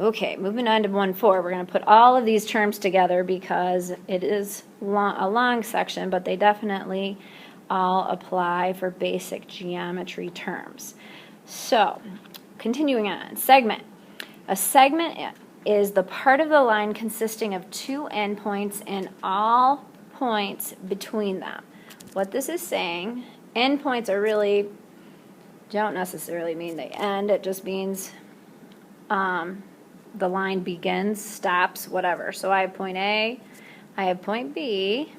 Okay, moving on to 1-4, we're going to put all of these terms together because it is a long section, but they definitely all apply for basic geometry terms. So, continuing on, segment. A segment is the part of the line consisting of two endpoints and all points between them. What this is saying, endpoints are really, don't necessarily mean they end, it just means the line begins, stops, whatever. So I have point A, I have point B.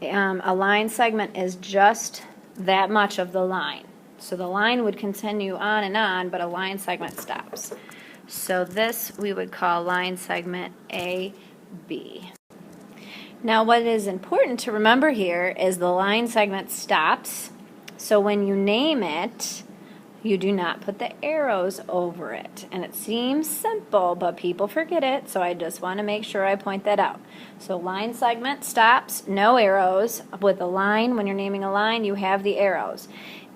A line segment is just that much of the line. So the line would continue on, but a line segment stops. So this we would call line segment AB. Now what is important to remember here is the line segment stops. So when you name it, you do not put the arrows over it. And it seems simple, but people forget it, so I just want to make sure I point that out. So line segment stops, no arrows. With a line, when you're naming a line, you have the arrows.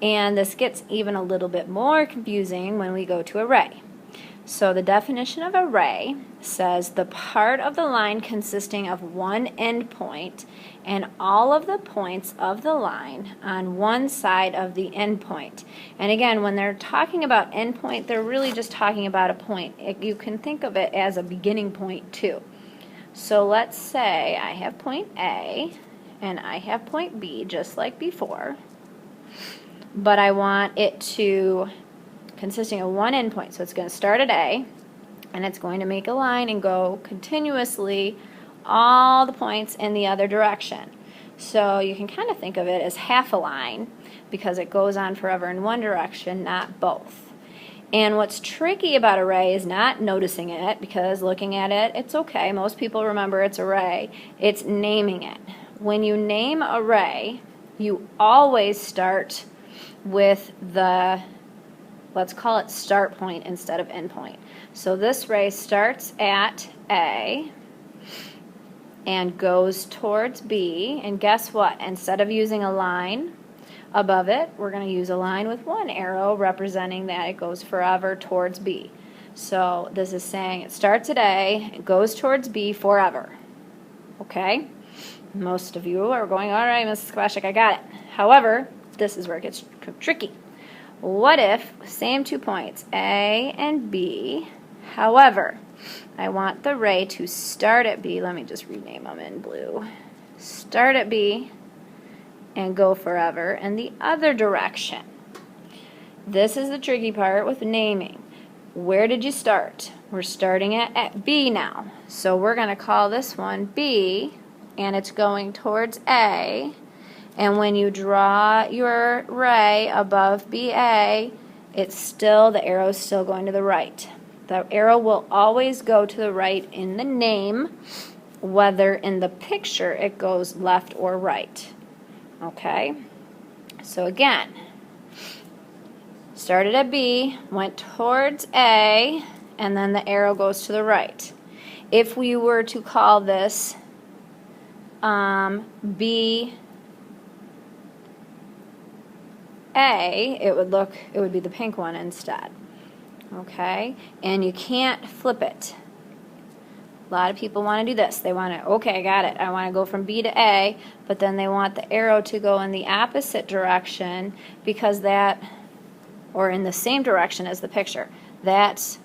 And this gets even a little bit more confusing when we go to array. So the definition of array says the part of the line consisting of one endpoint and all of the points of the line on one side of the endpoint. And again, when they're talking about endpoint, they're really just talking about a point. You can think of it as a beginning point too. So let's say I have point A and I have point B just like before, but I want it to consisting of one endpoint. So it's going to start at A, and it's going to make a line and go continuously all the points in the other direction. So you can kind of think of it as half a line because it goes on forever in one direction, not both. And what's tricky about array is not noticing it, because looking at it, it's okay. Most people remember it's array. It's naming it. When you name array, you always start with the, let's call it start point instead of end point. So this array starts at A and goes towards B, and guess what? Instead of using a line above it, we're going to use a line with one arrow representing that it goes forever towards B. So this is saying it starts at A, it goes towards B forever. Okay? Most of you are going, all right, Mrs. Kowalczyk, I got it. However, this is where it gets tricky. What if, same 2 points, A and B, however, I want the ray to start at B, let me just rename them in blue, start at B and go forever in the other direction. This is the tricky part with naming. Where did you start? We're starting at B now. So we're going to call this one B, and it's going towards A. And when you draw your ray above BA, it's still, the arrow is still going to the right. The arrow will always go to the right in the name, whether in the picture it goes left or right. Okay? So again, started at B, went towards A, and then the arrow goes to the right. If we were to call this B A, it would be the pink one instead. Okay? And you can't flip it. A lot of people want to do this. They want to, okay, I got it. I want to go from B to A, but then they want the arrow to go in the opposite direction because that, or in the same direction as the picture. That's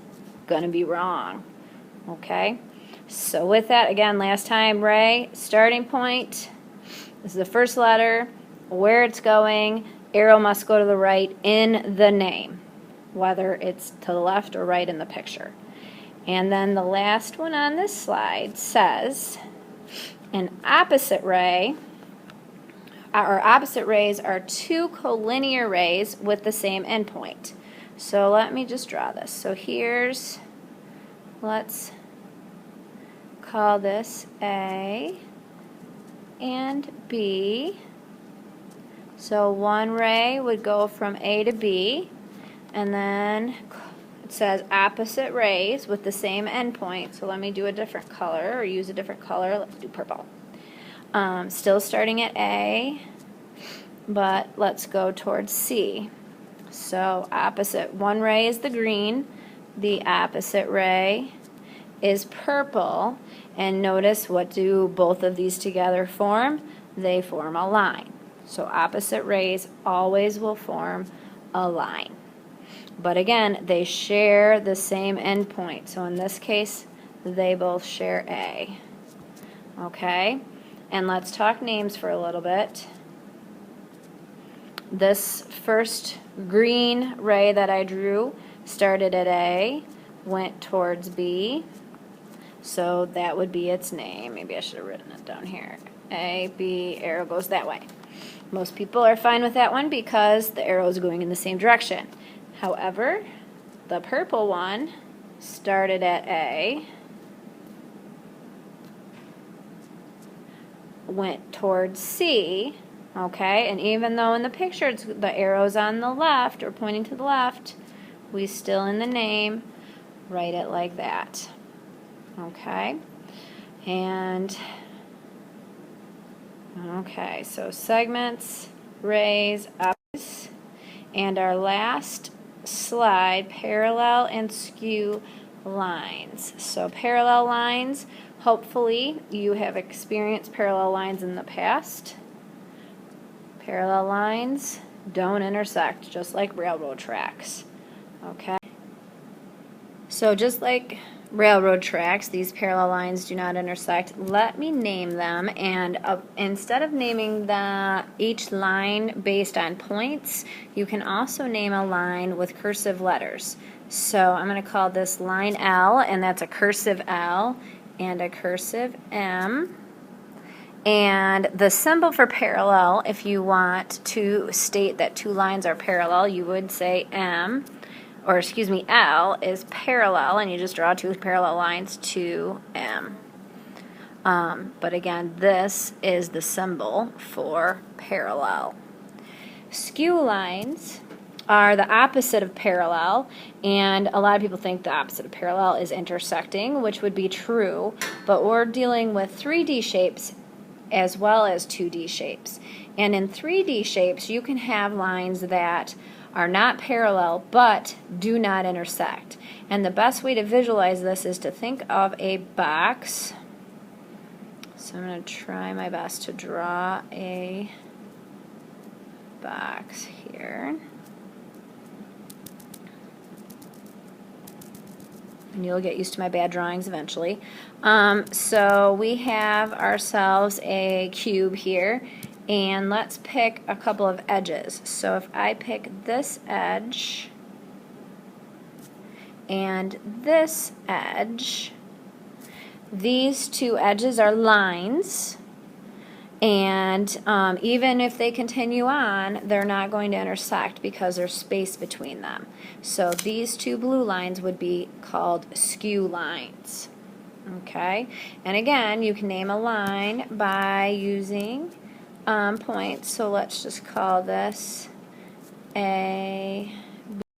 going to be wrong. Okay? So with that, again, last time, ray, starting point, this is the first letter, where it's going, arrow must go to the right in the name, whether it's to the left or right in the picture. And then the last one on this slide says an opposite ray, or opposite rays are two collinear rays with the same endpoint. So let me just draw this. So here's, let's call this A and B. So one ray would go from A to B, and then it says opposite rays with the same endpoint. So let me do a different color, or use a different color. Let's do purple. Still starting at A, but let's go towards C. So opposite, one ray is the green, the opposite ray is purple. And notice, what do both of these together form? They form a line. So opposite rays always will form a line. But again, they share the same endpoint. So in this case, they both share A. Okay? And let's talk names for a little bit. This first green ray that I drew started at A, went towards B. So that would be its name. Maybe I should have written it down here. A, B, arrow goes that way. Most people are fine with that one because the arrow is going in the same direction. However, the purple one started at A, went towards C, okay, and even though in the picture the arrow's on the left or pointing to the left, we still in the name write it like that. Okay, and okay, so segments, rays, ups, and our last slide, parallel and skew lines. So parallel lines, hopefully you have experienced parallel lines in the past. Parallel lines don't intersect, just like railroad tracks. Okay, so just like railroad tracks, these parallel lines do not intersect. Let me name them, and instead of naming each line based on points, you can also name a line with cursive letters. So I'm going to call this line L, and that's a cursive L and a cursive M. And the symbol for parallel, if you want to state that two lines are parallel, you would say M. Or excuse me, L is parallel, and you just draw two parallel lines to M. But again, this is the symbol for parallel. Skew lines are the opposite of parallel, and a lot of people think the opposite of parallel is intersecting, which would be true, but we're dealing with 3D shapes as well as 2D shapes. And in 3D shapes, you can have lines that are not parallel but do not intersect. And the best way to visualize this is to think of a box. So I'm going to try my best to draw a box here. And you'll get used to my bad drawings eventually. So we have ourselves a cube here. And let's pick a couple of edges. So if I pick this edge and this edge, these two edges are lines, and even if they continue on, they're not going to intersect because there's space between them. So these two blue lines would be called skew lines. Okay, and again, you can name a line by using points. So let's just call this A,